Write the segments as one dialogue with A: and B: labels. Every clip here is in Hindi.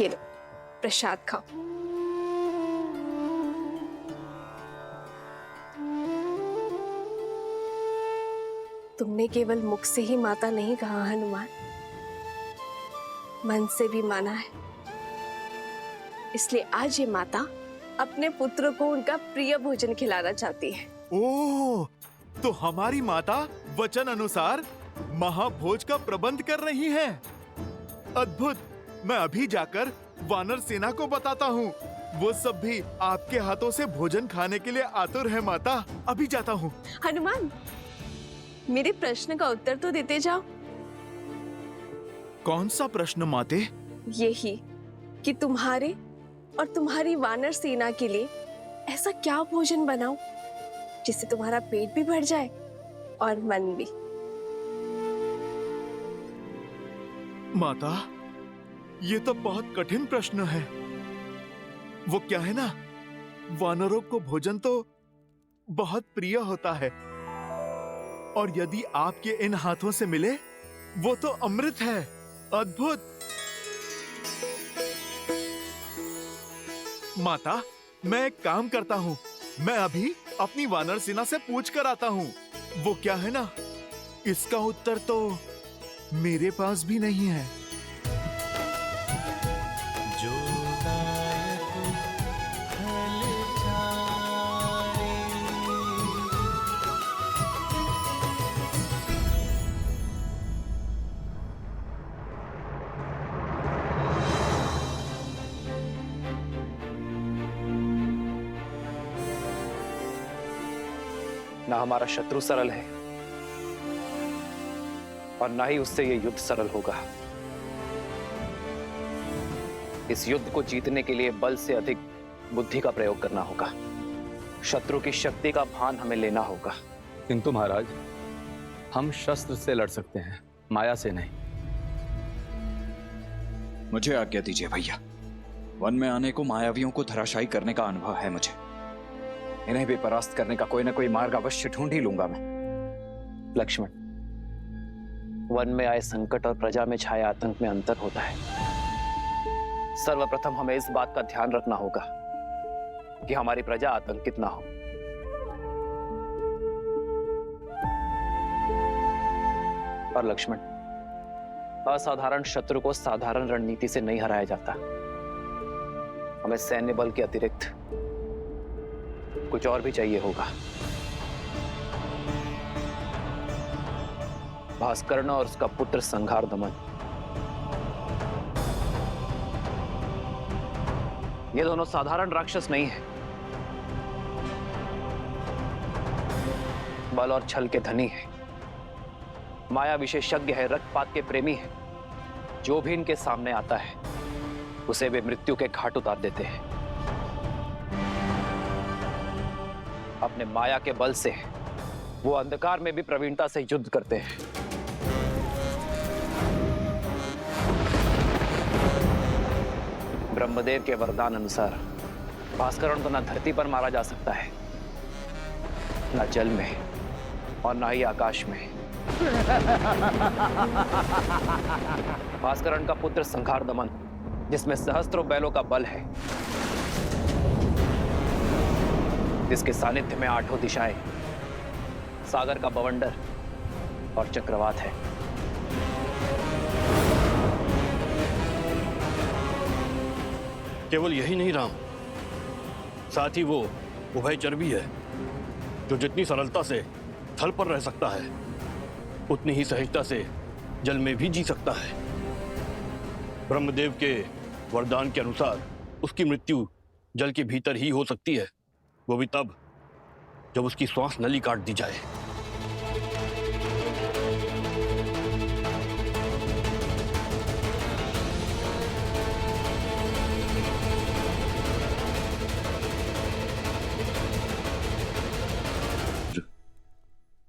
A: ये लो प्रसाद खाओ। तुमने केवल मुख से ही माता नहीं कहा हनुमान, मन से भी माना है। इसलिए आज ये माता अपने पुत्र को उनका प्रिय भोजन खिलाना चाहती है।
B: ओह, तो हमारी माता वचन अनुसार महाभोज का प्रबंध कर रही हैं। अद्भुत। मैं अभी जाकर वानर सेना को बताता हूँ। वो सब भी आपके हाथों से भोजन खाने के लिए आतुर है माता। अभी जाता हूँ।
A: हनुमान, मेरे प्रश्न का उत्तर तो देते जाओ।
B: कौन सा प्रश्न माते?
A: यही कि तुम्हारे और तुम्हारी वानर सेना के लिए ऐसा क्या भोजन बनाऊं जिससे तुम्हारा पेट भी भर जाए और मन भी।
B: माता, ये तो बहुत कठिन प्रश्न है। वो क्या है ना, वानरों को भोजन तो बहुत प्रिय होता है, और यदि आपके इन हाथों से मिले वो तो अमृत है। अद्भुत। माता, मैं एक काम करता हूँ। मैं अभी अपनी वानर सेना से पूछ कर आता हूँ। वो क्या है ना, इसका उत्तर तो मेरे पास भी नहीं है।
C: ना हमारा शत्रु सरल है और ना ही उससे यह युद्ध सरल होगा। इस युद्ध को जीतने के लिए बल से अधिक बुद्धि का प्रयोग करना होगा। शत्रु की शक्ति का भान हमें लेना होगा।
D: किंतु महाराज, हम शस्त्र से लड़ सकते हैं, माया से नहीं।
E: मुझे आज्ञा दीजिए भैया। वन में आने को मायावियों को धराशायी करने का अनुभव है मुझे। इन्हें भी परास्त करने का कोई ना कोई मार्ग अवश्य ढूंढ ही लूंगा मैं।
C: लक्ष्मण, वन में आए संकट और प्रजा में छाए आतंक में अंतर होता है। सर्वप्रथम हमें इस बात का ध्यान रखना होगा कि हमारी प्रजा आतंकित ना हो। और लक्ष्मण, असाधारण शत्रु को साधारण रणनीति से नहीं हराया जाता। हमें सैन्य बल के अतिरिक्त कुछ और भी चाहिए होगा। भास्कर्ण और उसका पुत्र संघार दमन, ये दोनों साधारण राक्षस नहीं है। बल और छल के धनी है, माया विशेषज्ञ है, रक्तपात के प्रेमी है। जो भी इनके सामने आता है उसे वे मृत्यु के घाट उतार देते हैं। अपने माया के बल से वो अंधकार में भी प्रवीणता से युद्ध करते हैं। ब्रह्मदेव के वरदान अनुसार भास्करण को न धरती पर मारा जा सकता है, न जल में और न ही आकाश में। भास्करण का पुत्र संघार दमन, जिसमें सहस्त्रों बैलों का बल है, जिसके सानिध्य में आठों दिशाएं, सागर का बवंडर और चक्रवात है।
F: केवल यही नहीं राम, साथ ही वो उभयचर भी है, जो जितनी सरलता से थल पर रह सकता है उतनी ही सहजता से जल में भी जी सकता है। ब्रह्मदेव के वरदान के अनुसार उसकी मृत्यु जल के भीतर ही हो सकती है, वो भी तब जब उसकी श्वास नली काट दी जाए।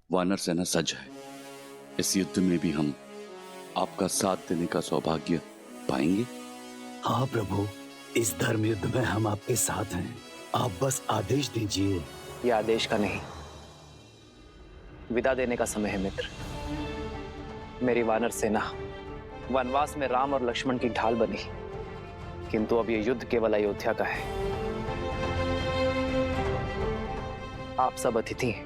G: वानर सेना सज्ज है। इस युद्ध में भी हम आपका साथ देने का सौभाग्य पाएंगे।
H: हाँ प्रभु, इस धर्म युद्ध में हम आपके साथ हैं। आप बस आदेश दीजिए।
C: यह आदेश का नहीं, विदा देने का समय है मित्र। मेरी वानर सेना वनवास में राम और लक्ष्मण की ढाल बनी। किंतु अब ये युद्ध केवल अयोध्या का है। आप सब अतिथि हैं।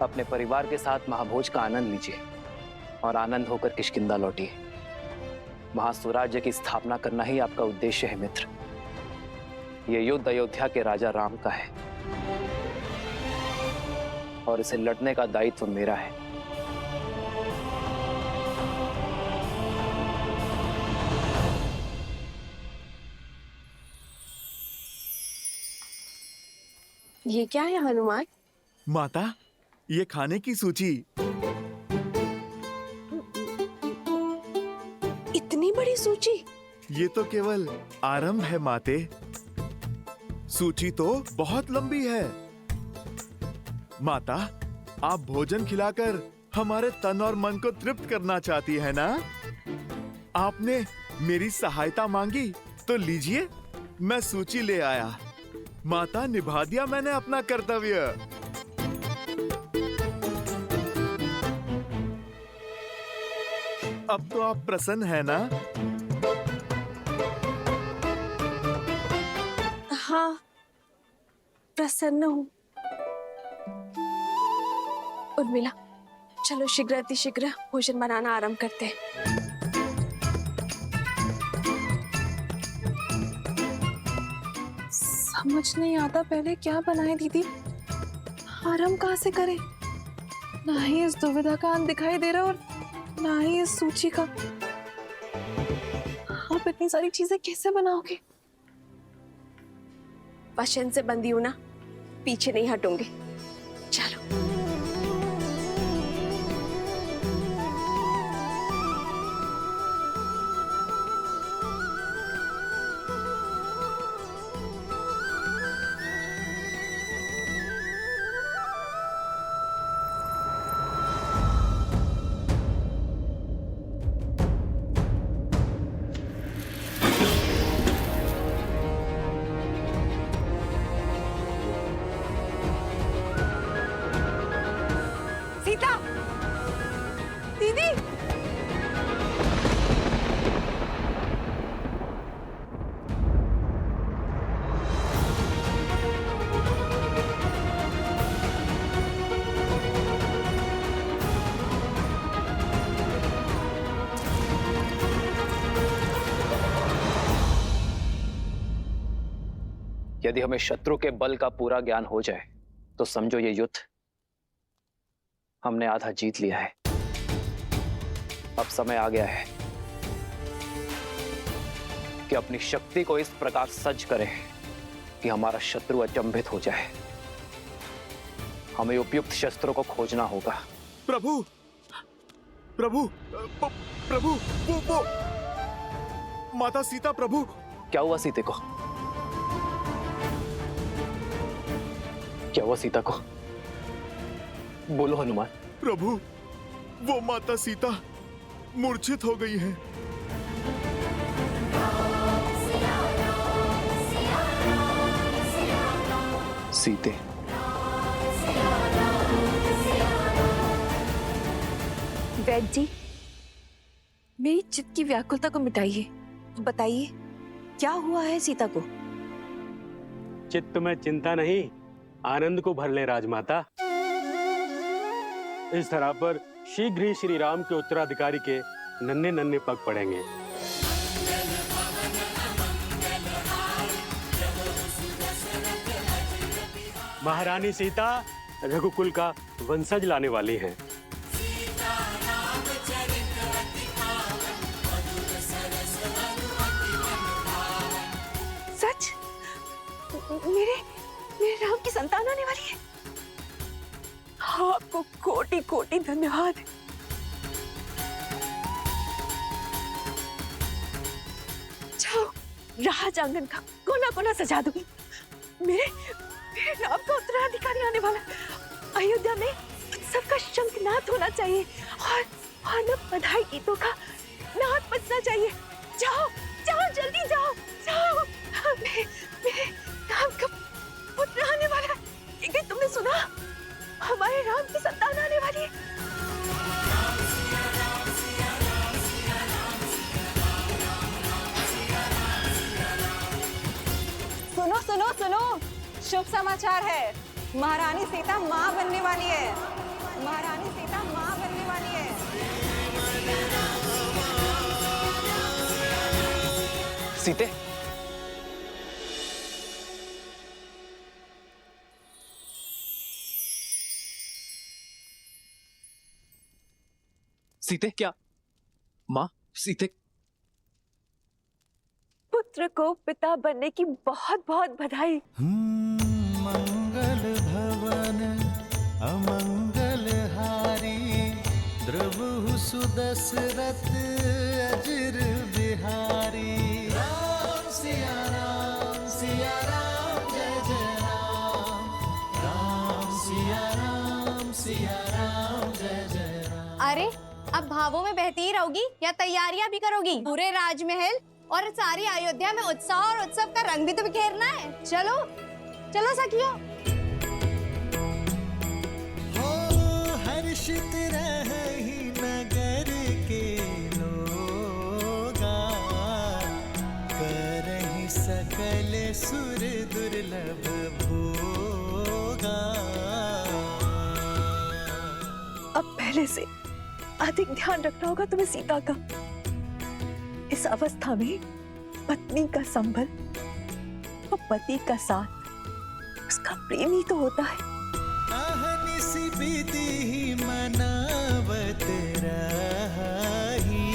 C: अपने परिवार के साथ महाभोज का आनंद लीजिए और आनंद होकर किष्किंधा लौटिए। वहां स्वराज्य की स्थापना करना ही आपका उद्देश्य है मित्र। ये युद्ध अयोध्या के राजा राम का है और इसे लड़ने का दायित्व मेरा है।
A: ये क्या है हनुमान?
B: माता, ये खाने की सूची।
A: इतनी बड़ी सूची?
B: ये तो केवल आरंभ है माते। सूची तो बहुत लंबी है। माता, आप भोजन खिलाकर हमारे तन और मन को तृप्त करना चाहती है ना? आपने मेरी सहायता मांगी तो लीजिए, मैं सूची ले आया। माता, निभा दिया मैंने अपना कर्तव्य। अब तो आप प्रसन्न है ना?
A: हाँ, प्रसन्न हूँ। उर्मिला, चलो शीघ्र अतिशीघ्र भोजन बनाना आरंभ करते हैं। समझ नहीं आता पहले क्या बनाए दीदी, आरंभ कहाँ से करें? ना ही इस दुविधा का अंत दिखाई दे रहा और ना ही इस सूची का। आप इतनी सारी चीजें कैसे बनाओगे? वचन से बंधी हूं ना, पीछे नहीं हटूंगी। चलो। सीता, दीदी,
C: यदि हमें शत्रु के बल का पूरा ज्ञान हो जाए तो समझो ये युद्ध हमने आधा जीत लिया है। अब समय आ गया है कि अपनी शक्ति को इस प्रकार सज्ज करें कि हमारा शत्रु अचंभित हो जाए। हमें उपयुक्त शस्त्रों को खोजना होगा।
B: प्रभु, प्रभु, प्रभु, वो माता सीता। प्रभु,
C: क्या हुआ सीते को? क्या हुआ सीता को? बोलो हनुमान।
B: प्रभु, वो माता सीता मूर्छित हो गई है।
C: सीते,
A: वैद्य जी, मेरी चित्त की व्याकुलता को मिटाइए। बताइए क्या हुआ है सीता को?
I: चित्त में चिंता नहीं, आनंद को भर ले राजमाता। इस तरह पर शीघ्र ही श्री राम के उत्तराधिकारी के नन्हे नन्हे पग पड़ेंगे। महारानी सीता रघुकुल का वंशज लाने वाली हैं।
A: सच? मेरे राम की संतान आने वाली है। आपको कोटि कोटि धन्यवाद। जाओ, राज आंगन का कोना कोना सजा दो। मेरे राम का उत्तराधिकारी आने वाला। अयोध्या में उत्सव का शंखनाद होना चाहिए और न बधाई गीतों का नाद बजना चाहिए। जाओ जाओ, जल्दी जाओ जाओ। मेरे राम का पुत्र आने वाला है। एक दिन तुमने सुना, हमारे राम की संतान आने वाली है।
J: सुनो सुनो, शुभ समाचार है। महारानी सीता माँ बनने वाली है। महारानी सीता माँ बनने वाली है।
C: सीते, सीते क्या? माँ, सीते।
A: पुत्र को पिता बनने की बहुत बहुत बधाई।
K: मंगल भवन अमंगल हारी, द्रवहु सुदशरथ अजिर बिहारी। राम सिया राम जय जय राम। राम सिया राम जय जय राम।
J: अरे अब भावों में बहती ही रहोगी या तैयारियां भी करोगी? पूरे राजमहल और सारी अयोध्या में उत्साह और उत्सव का रंग भी तो बिखेरना है। चलो चलो सखियों।
K: हो हर्षित रही नगर के लोगा, करहि सकल सुर दुर्लभ भोगा।
A: अब पहले से अधिक ध्यान रखना होगा तुम्हें सीता का। इस अवस्था में पत्नी का संबल और पति का साथ उसका प्रेम ही तो होता है।
K: अहनिसि विधि मनावत रही,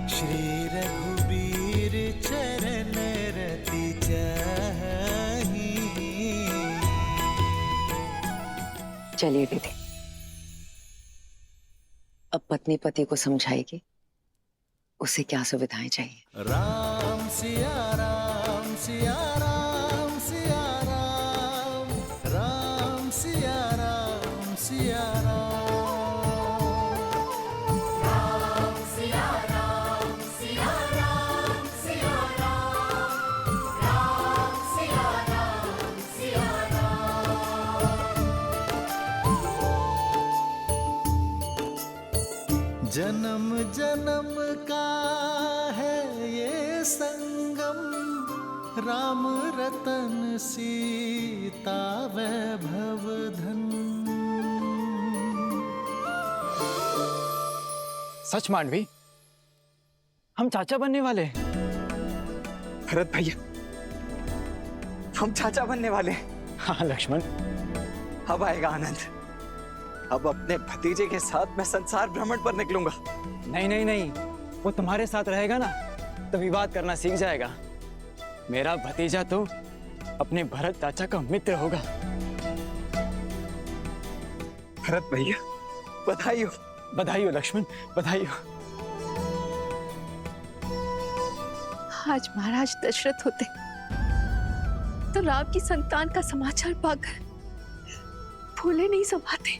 K: श्री रघुबीर चरण रति चाही।
L: चलिए दीदी, अब पत्नी पति को समझाएगी उसे क्या सुविधाएं चाहिए।
K: राम सिया राम सिया राम सिया राम। राम सिया राम सिया राम। राम सिया राम सिया राम सिया राम। राम सिया राम सिया राम। जन्म जन्म का है ये संगम, राम रतन सीता वैभव धन।
C: सच मांडवी, हम चाचा बनने वाले हैं। भरत भैया, हम चाचा बनने वाले हैं। हाँ लक्ष्मण, अब आएगा आनंद। अब अपने भतीजे के साथ मैं संसार भ्रमण पर निकलूंगा।
M: नहीं नहीं नहीं, वो तुम्हारे साथ रहेगा ना तो विवाद करना सीख जाएगा। मेरा भतीजा तो अपने भरत चाचा का मित्र होगा।
C: भरत भैया, बधाई हो।
M: बधाई हो लक्ष्मण, बधाई हो।
A: आज महाराज दशरथ होते तो राम की संतान का समाचार पाकर फूले नहीं समाते।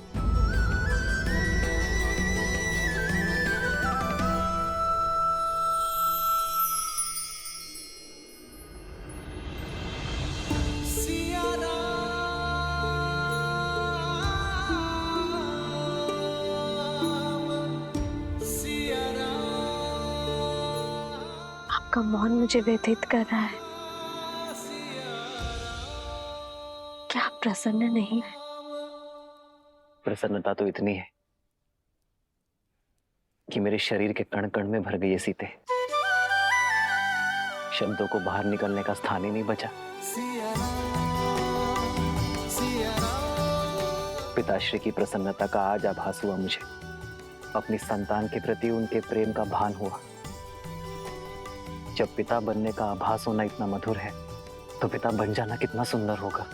A: आपका मौन मुझे व्यथित कर रहा है। क्या आप प्रसन्न नहीं है?
C: प्रसन्नता तो इतनी है कि मेरे शरीर के कण कण में भर गई है सीते। शब्दों को बाहर निकलने का स्थान ही नहीं बचा। पिताश्री की प्रसन्नता का आज आभास हुआ मुझे। अपनी संतान के प्रति उनके प्रेम का भान हुआ। जब पिता बनने का आभास होना इतना मधुर है तो पिता बन जाना कितना सुंदर होगा।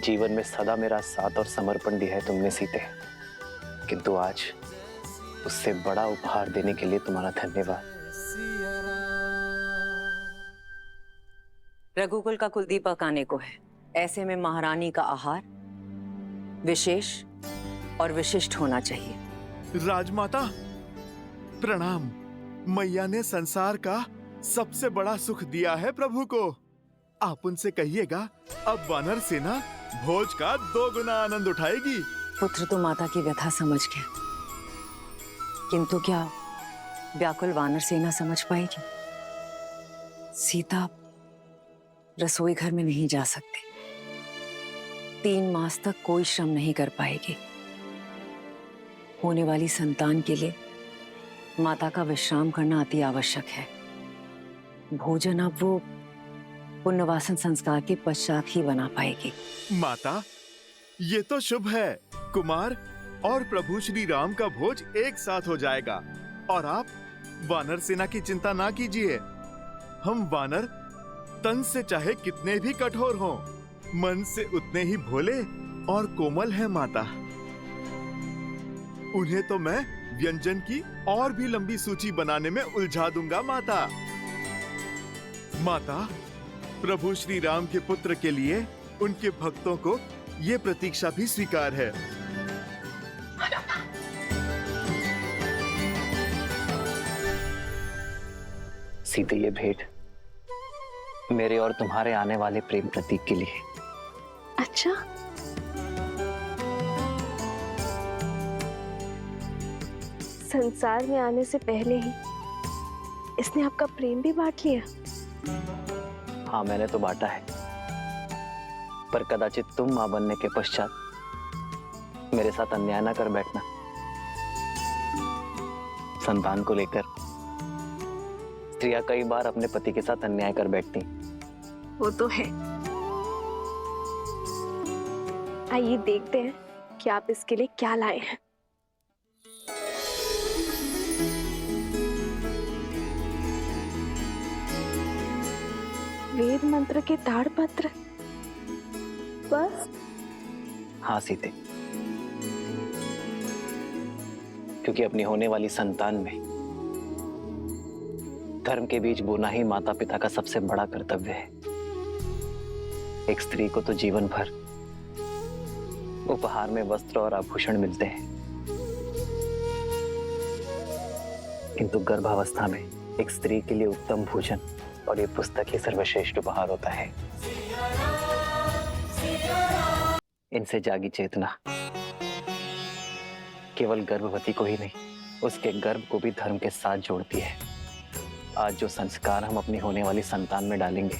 C: जीवन में सदा मेरा साथ और समर्पण दिया है तुमने सीते, किंतु आज उससे बड़ा उपहार देने के लिए तुम्हारा धन्यवाद।
L: रघुकुल का कुलदीपक आने को है, ऐसे में महारानी का आहार विशेष और विशिष्ट होना चाहिए।
B: राजमाता प्रणाम। मैया ने संसार का सबसे बड़ा सुख दिया है प्रभु को। आप उनसे कहिएगा अब वानर सेना भोज का 2 गुना आनंद उठाएगी।
L: पुत्र तो माता की व्यथा समझ गया, किंतु क्या व्याकुल वानर सेना समझ पाएगी? सीता रसोई घर में नहीं जा सकती, 3 मास तक कोई श्रम नहीं कर पाएगी। होने वाली संतान के लिए माता का विश्राम करना अति आवश्यक है। भोजन अब वो पुण्यवासन संस्कार के पश्चात ही बना पाएगी।
B: माता, ये तो शुभ है। कुमार और प्रभु श्री राम का भोज एक साथ हो जाएगा। और आप वानर सेना की चिंता ना कीजिए। हम वानर तन से चाहे कितने भी कठोर हों, मन से उतने ही भोले और कोमल हैं माता। उन्हें तो मैं व्यंजन की और भी लंबी सूची बनाने में उलझा दूंगा माता। माता, प्रभु श्री राम के पुत्र के लिए उनके भक्तों को ये प्रतीक्षा भी स्वीकार है।
C: सीते, ये भेंट मेरे और तुम्हारे आने वाले प्रेम प्रतीक के लिए।
A: अच्छा, संसार में आने से पहले ही इसने आपका प्रेम भी बांट लिया।
C: हाँ, मैंने तो बांटा है, पर कदाचित तुम मां बनने के पश्चात मेरे साथ अन्याय ना कर बैठना। संतान को लेकर स्त्रियां कई बार अपने पति के साथ अन्याय कर बैठती।
A: वो तो है। आइए देखते हैं कि आप इसके लिए क्या लाए हैं। वेद मंत्र के ताड़पत्र, बस?
C: हाँ सीते, क्योंकि अपनी होने वाली संतान में धर्म के बीच बोना ही माता पिता का सबसे बड़ा कर्तव्य है। एक स्त्री को तो जीवन भर उपहार में वस्त्र और आभूषण मिलते हैं, किंतु गर्भावस्था में एक स्त्री के लिए उत्तम भोजन और ये पुस्तक ही सर्वश्रेष्ठ उपहार होता है। इनसे जागी चेतना केवल गर्भवती को ही नहीं, उसके गर्भ को भी धर्म के साथ जोड़ती है। आज जो संस्कार हम अपनी होने वाली संतान में डालेंगे,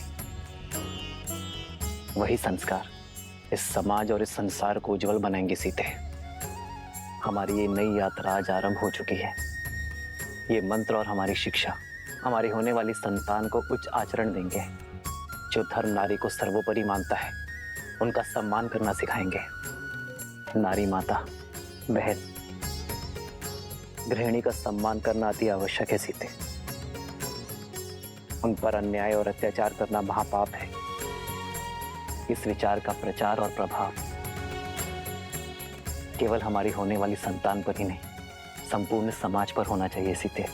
C: वही संस्कार इस समाज और इस संसार को उज्जवल बनाएंगे सीते। हमारी ये नई यात्रा आज आरंभ हो चुकी है। ये मंत्र और हमारी शिक्षा हमारी होने वाली संतान को उच्च आचरण देंगे। जो धर्म नारी को सर्वोपरि मानता है, उनका सम्मान करना सिखाएंगे। नारी माता, बहन, गृहिणी का सम्मान करना अति आवश्यक है सीते। उन पर अन्याय और अत्याचार करना महापाप है। इस विचार का प्रचार और प्रभाव केवल हमारी होने वाली संतान पर ही नहीं, संपूर्ण समाज पर होना चाहिए सीते।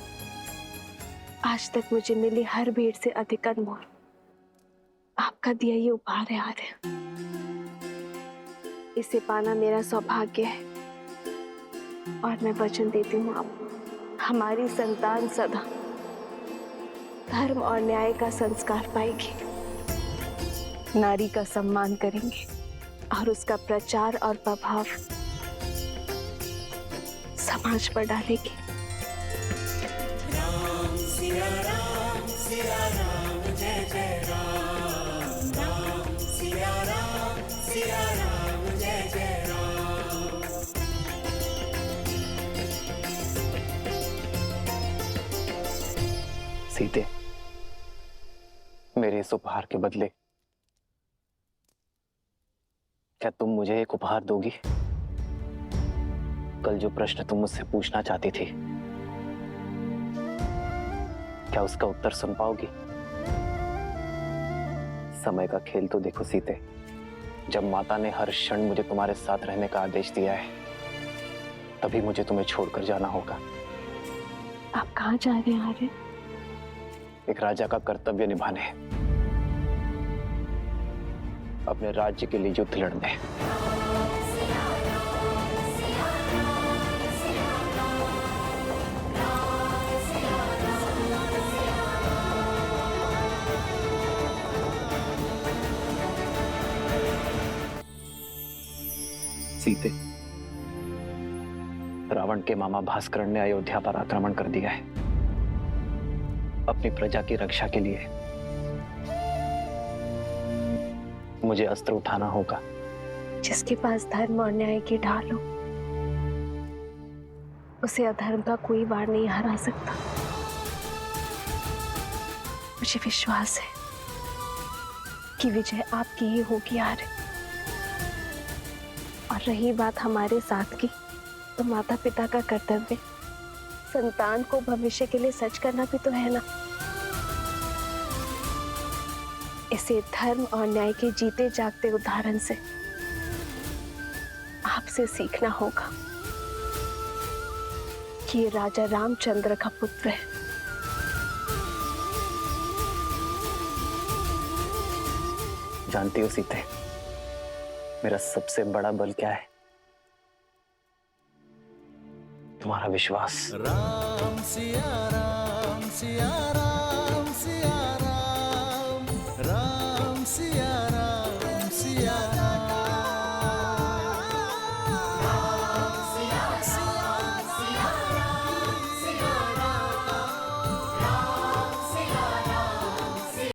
A: आज तक मुझे मिली हर भेंट से अधिक अनमोल आपका दिया ये उपहार है आर्य। इसे पाना मेरा सौभाग्य है और मैं वचन देती हूँ आप हमारी संतान सदा धर्म और न्याय का संस्कार पाएगी, नारी का सम्मान करेंगे और उसका प्रचार और प्रभाव समाज पर डालेगी।
K: राम सिया राम जय जय राम, राम सिया राम जय जय राम।
C: सीते, मेरे इस उपहार के बदले क्या तुम मुझे एक उपहार दोगी? कल जो प्रश्न तुम मुझसे पूछना चाहती थी, क्या उसका उत्तर सुन पाओगी? समय का खेल तो देखो सीते, जब माता ने हर क्षण मुझे तुम्हारे साथ रहने का आदेश दिया है, तभी मुझे तुम्हें छोड़कर जाना होगा।
A: आप कहाँ जा रहे हैं आर्य?
C: एक राजा का कर्तव्य निभाने, अपने राज्य के लिए युद्ध लड़ने। सीते, रावण के मामा भास्करण ने अयोध्या पर आक्रमण कर दिया है। अपनी प्रजा की रक्षा के लिए मुझे अस्त्र उठाना होगा।
A: जिसके पास धर्म और न्याय की ढाल हो, उसे अधर्म का कोई वार नहीं हरा सकता। मुझे विश्वास है कि विजय आपकी ही होगी आर्य। और रही बात हमारे साथ की, तो माता पिता का कर्तव्य संतान को भविष्य के लिए सच करना भी तो है ना। इसे धर्म और न्याय के जीते जागते उदाहरण से आपसे सीखना होगा कि ये राजा रामचंद्र का पुत्र है।
C: जानती हो सीते, मेरा सबसे बड़ा बल क्या है? तुम्हारा विश्वास।
K: राम सिया राम सिया राम सिया राम, राम सिया राम सिया राम।